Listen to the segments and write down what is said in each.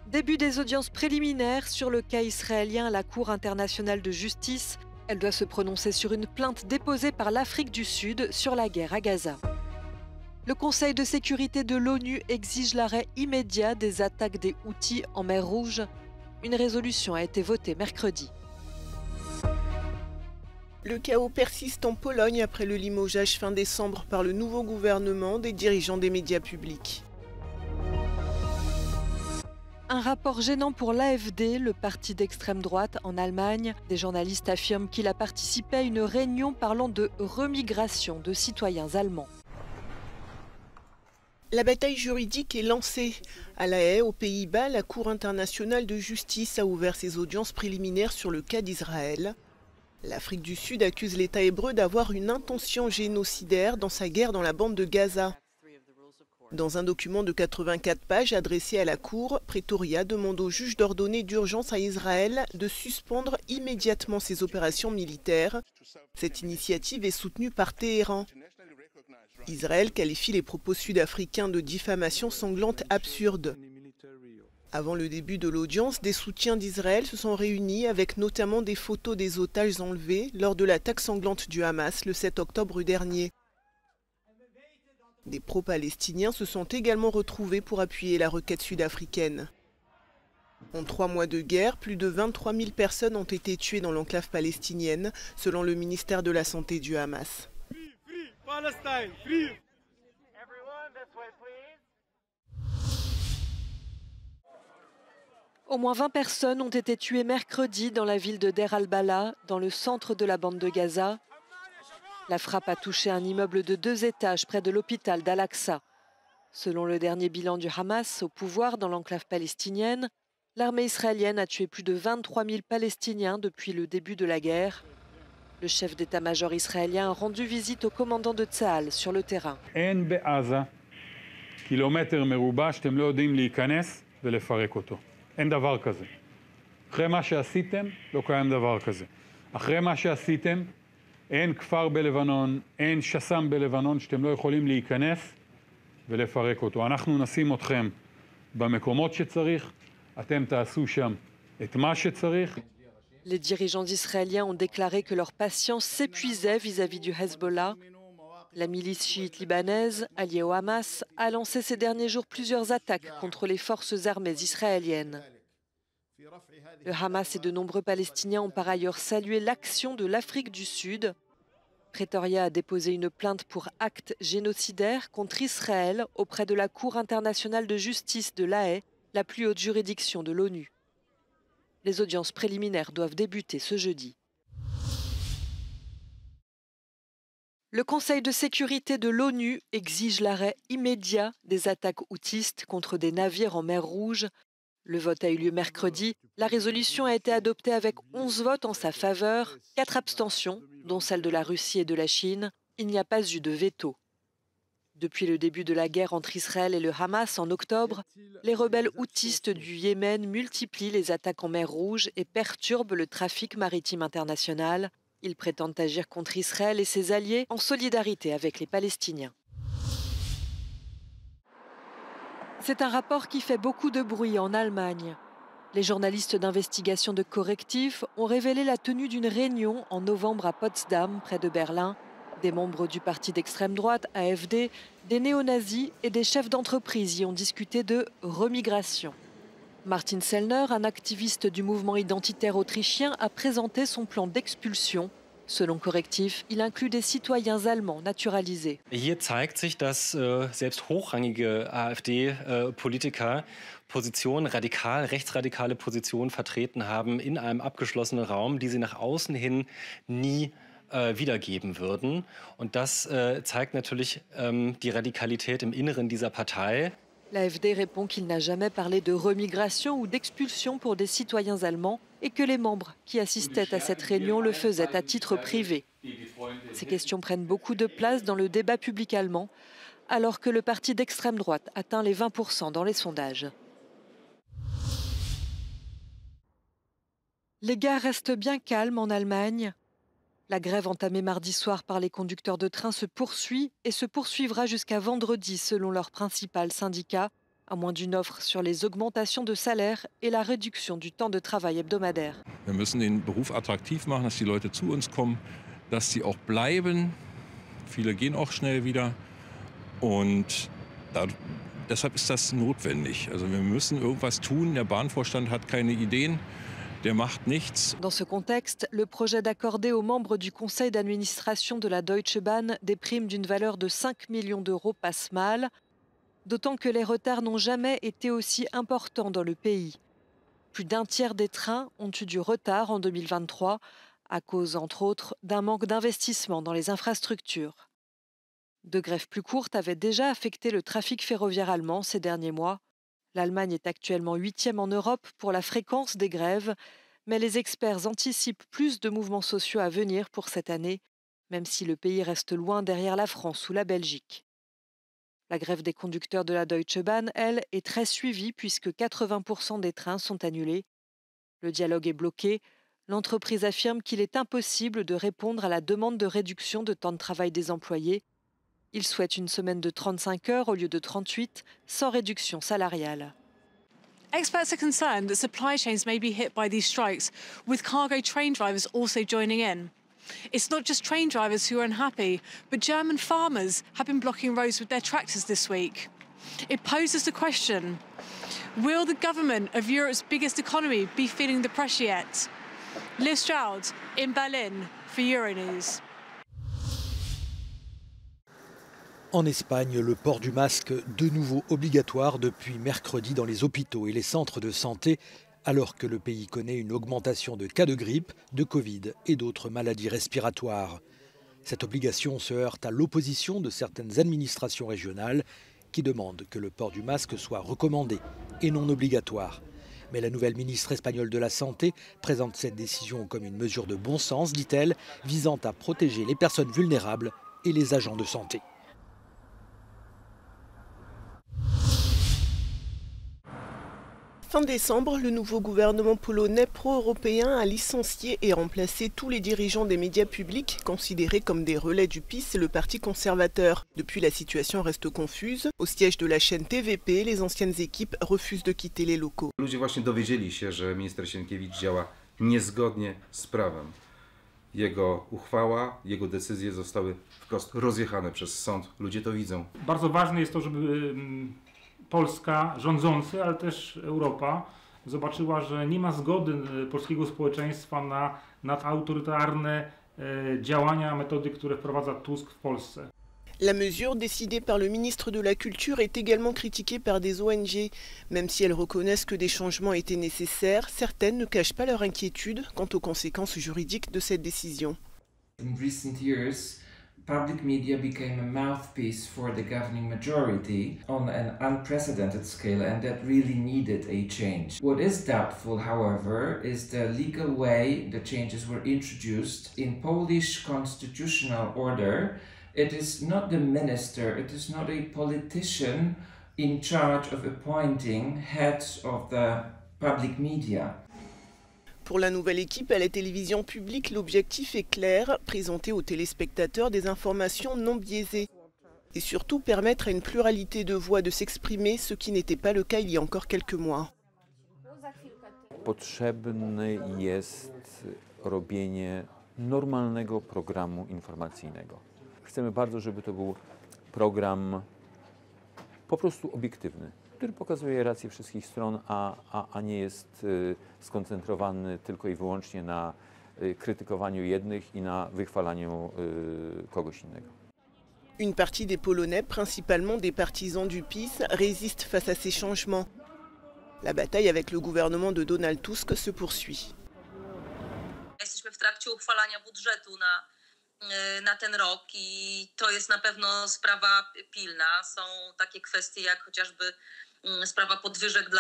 Début des audiences préliminaires sur le cas israélien à la Cour internationale de justice. Elle doit se prononcer sur une plainte déposée par l'Afrique du Sud sur la guerre à Gaza. Le Conseil de sécurité de l'ONU exige l'arrêt immédiat des attaques des Houthis en mer Rouge. Une résolution a été votée mercredi. Le chaos persiste en Pologne après le limogeage fin décembre par le nouveau gouvernement des dirigeants des médias publics. Un rapport gênant pour l'AfD, le parti d'extrême droite en Allemagne. Des journalistes affirment qu'il a participé à une réunion parlant de remigration de citoyens allemands. La bataille juridique est lancée. À La Haye, aux Pays-Bas, la Cour internationale de justice a ouvert ses audiences préliminaires sur le cas d'Israël. L'Afrique du Sud accuse l'État hébreu d'avoir une intention génocidaire dans sa guerre dans la bande de Gaza. Dans un document de 84 pages adressé à la Cour, Pretoria demande au juge d'ordonner d'urgence à Israël de suspendre immédiatement ses opérations militaires. Cette initiative est soutenue par Téhéran. Israël qualifie les propos sud-africains de diffamation sanglante absurde. Avant le début de l'audience, des soutiens d'Israël se sont réunis avec notamment des photos des otages enlevés lors de l'attaque sanglante du Hamas le 7 octobre dernier. Des pro-palestiniens se sont également retrouvés pour appuyer la requête sud-africaine. En 3 mois de guerre, plus de 23 000 personnes ont été tuées dans l'enclave palestinienne, selon le ministère de la Santé du Hamas. Free Palestine, free. Au moins 20 personnes ont été tuées mercredi dans la ville de Der al-Bala, dans le centre de la bande de Gaza. La frappe a touché un immeuble de 2 étages près de l'hôpital d'Al-Aqsa. Selon le dernier bilan du Hamas au pouvoir dans l'enclave palestinienne, l'armée israélienne a tué plus de 23 000 Palestiniens depuis le début de la guerre. Le chef d'état-major israélien a rendu visite au commandant de Tsahal sur le terrain. אין בעזה קילומטר מרובע שאתם לא יודעים להיכנס ולפרק אותו. אין דבר כזה. אחרי מה שעשיתם, לא קיים דבר כזה. אחרי מה שעשיתם, אין כפר בלבנון, אין שס"ם בלבנון שאתם לא יכולים להיכנס ולפרק אותו. אנחנו נשים אתכם במקומות שצריך, אתם תעשו שם את מה שצריך. Les dirigeants israéliens ont déclaré que leur patience s'épuisait vis-à-vis du Hezbollah. La milice chiite libanaise, alliée au Hamas, a lancé ces derniers jours plusieurs attaques contre les forces armées israéliennes. Le Hamas et de nombreux Palestiniens ont par ailleurs salué l'action de l'Afrique du Sud. Pretoria a déposé une plainte pour acte génocidaire contre Israël auprès de la Cour internationale de justice de La Haye, la plus haute juridiction de l'ONU. Les audiences préliminaires doivent débuter ce jeudi. Le Conseil de sécurité de l'ONU exige l'arrêt immédiat des attaques houtistes contre des navires en mer Rouge. Le vote a eu lieu mercredi. La résolution a été adoptée avec 11 votes en sa faveur, 4 abstentions, dont celle de la Russie et de la Chine. Il n'y a pas eu de veto. Depuis le début de la guerre entre Israël et le Hamas en octobre, les rebelles houtistes du Yémen multiplient les attaques en mer Rouge et perturbent le trafic maritime international. Ils prétendent agir contre Israël et ses alliés en solidarité avec les Palestiniens. C'est un rapport qui fait beaucoup de bruit en Allemagne. Les journalistes d'investigation de correctif ont révélé la tenue d'une réunion en novembre à Potsdam, près de Berlin. Des membres du parti d'extrême droite, AfD, des néo-nazis et des chefs d'entreprise y ont discuté de remigration. Martin Sellner, un activiste du mouvement identitaire autrichien, a présenté son plan d'expulsion. Selon Correctiv, il inclut des citoyens allemands naturalisés. Hier zeigt sich, dass selbst hochrangige AfD-Politiker Positionen, rechtsradikale Positionen vertreten haben in einem abgeschlossenen Raum, die sie nach außen hin nie wiedergeben würden. Und das zeigt natürlich die Radikalität im Inneren dieser Partei. L'AfD répond qu'il n'a jamais parlé de remigration ou d'expulsion pour des citoyens allemands et que les membres qui assistaient à cette réunion le faisaient à titre privé. Ces questions prennent beaucoup de place dans le débat public allemand, alors que le parti d'extrême droite atteint les 20% dans les sondages. Les gares restent bien calmes en Allemagne. La grève entamée mardi soir par les conducteurs de train se poursuit et se poursuivra jusqu'à vendredi selon leur principal syndicat. à moins d'une offre sur les augmentations de salaire et la réduction du temps de travail hebdomadaire. Wir müssen den Beruf attraktiv machen, dass die Leute zu uns kommen, dass sie auch bleiben. Viele gehen auch schnell wieder und deshalb ist das notwendig. Also wir müssen irgendwas tun. Der Bahnvorstand hat keine Ideen. Der macht nichts. Dans ce contexte, le projet d'accorder aux membres du conseil d'administration de la Deutsche Bahn des primes d'une valeur de 5 millions d'euros passe mal, d'autant que les retards n'ont jamais été aussi importants dans le pays. Plus d'un tiers des trains ont eu du retard en 2023, à cause, entre autres, d'un manque d'investissement dans les infrastructures. De grèves plus courtes avaient déjà affecté le trafic ferroviaire allemand ces derniers mois. L'Allemagne est actuellement 8e en Europe pour la fréquence des grèves, mais les experts anticipent plus de mouvements sociaux à venir pour cette année, même si le pays reste loin derrière la France ou la Belgique. La grève des conducteurs de la Deutsche Bahn, elle, est très suivie puisque 80% des trains sont annulés. Le dialogue est bloqué. L'entreprise affirme qu'il est impossible de répondre à la demande de réduction de temps de travail des employés. Il souhaite une semaine de 35 heures au lieu de 38, sans réduction salariale. Experts are concerned that supply chains may be hit by these strikes, with cargo train drivers also joining in. It's not just train drivers who are unhappy, but German farmers have been blocking roads with their tractors this week. It poses the question, will the government of Europe's biggest economy be feeling the pressure yet? Liv Stroud in Berlin for Euronews. En Espagne, le port du masque de nouveau obligatoire depuis mercredi dans les hôpitaux et les centres de santé, alors que le pays connaît une augmentation de cas de grippe, de Covid et d'autres maladies respiratoires. Cette obligation se heurte à l'opposition de certaines administrations régionales qui demandent que le port du masque soit recommandé et non obligatoire. Mais la nouvelle ministre espagnole de la Santé présente cette décision comme une mesure de bon sens, dit-elle, visant à protéger les personnes vulnérables et les agents de santé. Fin décembre, le nouveau gouvernement polonais pro-européen a licencié et remplacé tous les dirigeants des médias publics considérés comme des relais du PiS et le parti conservateur. Depuis, la situation reste confuse. Au siège de la chaîne TVP, les anciennes équipes refusent de quitter les locaux. Ludzie właśnie dowiedzieli się, że minister Sienkiewicz działa niezgodnie z prawem. Jego uchwała, jego decyzje zostały wprost rozjechane przez sąd. Ludzie to widzą. Bardzo ważne jest to, żeby Polska, rządzący, ale też Europa zobaczyła, że nie ma zgody polskiego społeczeństwa na autorytarne działania, metody, które wprowadza Tusk w Polsce. La mesure décidée par le ministre de la Culture est également critiquée par des ONG. Même si elles reconnaissent que des changements étaient nécessaires, certaines ne cachent pas leur inquiétude quant aux conséquences juridiques de cette décision. In recent years, public media became a mouthpiece for the governing majority on an unprecedented scale, and that really needed a change. What is doubtful, however, is the legal way the changes were introduced. In Polish constitutional order, it is not the minister, it is not a politician in charge of appointing heads of the public media. Pour la nouvelle équipe à la télévision publique, l'objectif est clair, présenter aux téléspectateurs des informations non biaisées. Et surtout permettre à une pluralité de voix de s'exprimer, ce qui n'était pas le cas il y a encore quelques mois. Potrzebne jest robienie normalnego programu informacyjnego. Chcemy bardzo, żeby to był program po prostu obiektywny, który pokazuje rację wszystkich stron, a nie jest skoncentrowany tylko i wyłącznie na krytykowaniu jednych i na wychwalaniu kogoś innego. Une partie des Polonais, principalement des partisans du PiS, résiste face à ces changements. La bataille avec le gouvernement de Donald Tusk se poursuit. Jesteśmy w trakcie uchwalania budżetu na ten rok i to jest na pewno sprawa pilna. Są takie kwestie jak chociażby sprawa podwyżek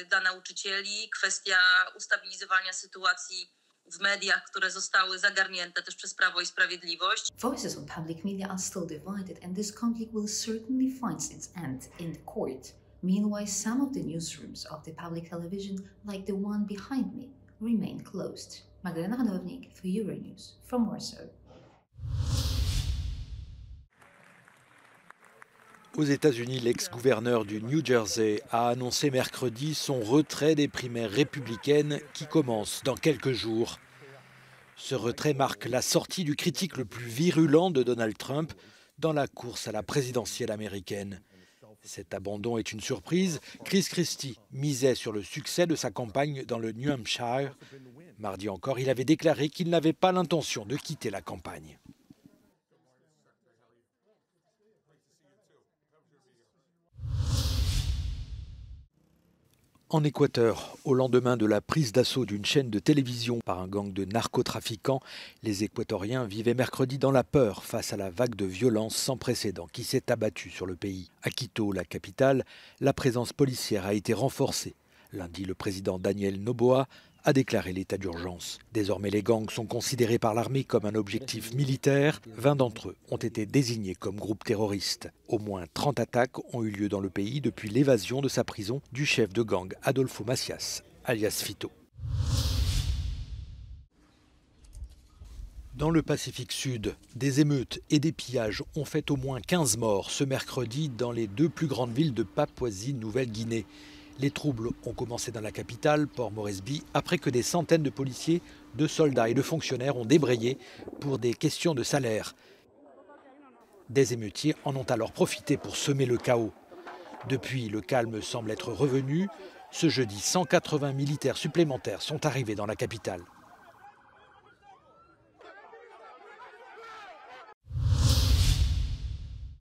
dla nauczycieli, kwestia ustabilizowania sytuacji w mediach, które zostały zagarnięte też przez Prawo i Sprawiedliwość. Voices on public media are still divided and this conflict will certainly find its end in the court. Meanwhile, some of the newsrooms of the public television, like the one behind me, remain closed. Magdalena Hadownik for Euronews from Warsaw. Aux États-Unis, l'ex-gouverneur du New Jersey a annoncé mercredi son retrait des primaires républicaines qui commencent dans quelques jours. Ce retrait marque la sortie du critique le plus virulent de Donald Trump dans la course à la présidentielle américaine. Cet abandon est une surprise. Chris Christie misait sur le succès de sa campagne dans le New Hampshire. Mardi encore, il avait déclaré qu'il n'avait pas l'intention de quitter la campagne. En Équateur, au lendemain de la prise d'assaut d'une chaîne de télévision par un gang de narcotrafiquants, les Équatoriens vivaient mercredi dans la peur face à la vague de violence sans précédent qui s'est abattue sur le pays. À Quito, la capitale, la présence policière a été renforcée. Lundi, le président Daniel Noboa a déclaré l'état d'urgence. Désormais, les gangs sont considérés par l'armée comme un objectif militaire. 20 d'entre eux ont été désignés comme groupes terroristes. Au moins 30 attaques ont eu lieu dans le pays depuis l'évasion de sa prison du chef de gang Adolfo Macias, alias Fito. Dans le Pacifique Sud, des émeutes et des pillages ont fait au moins 15 morts ce mercredi dans les 2 plus grandes villes de Papouasie-Nouvelle-Guinée. Les troubles ont commencé dans la capitale, Port Moresby, après que des centaines de policiers, de soldats et de fonctionnaires ont débrayé pour des questions de salaire. Des émeutiers en ont alors profité pour semer le chaos. Depuis, le calme semble être revenu. Ce jeudi, 180 militaires supplémentaires sont arrivés dans la capitale.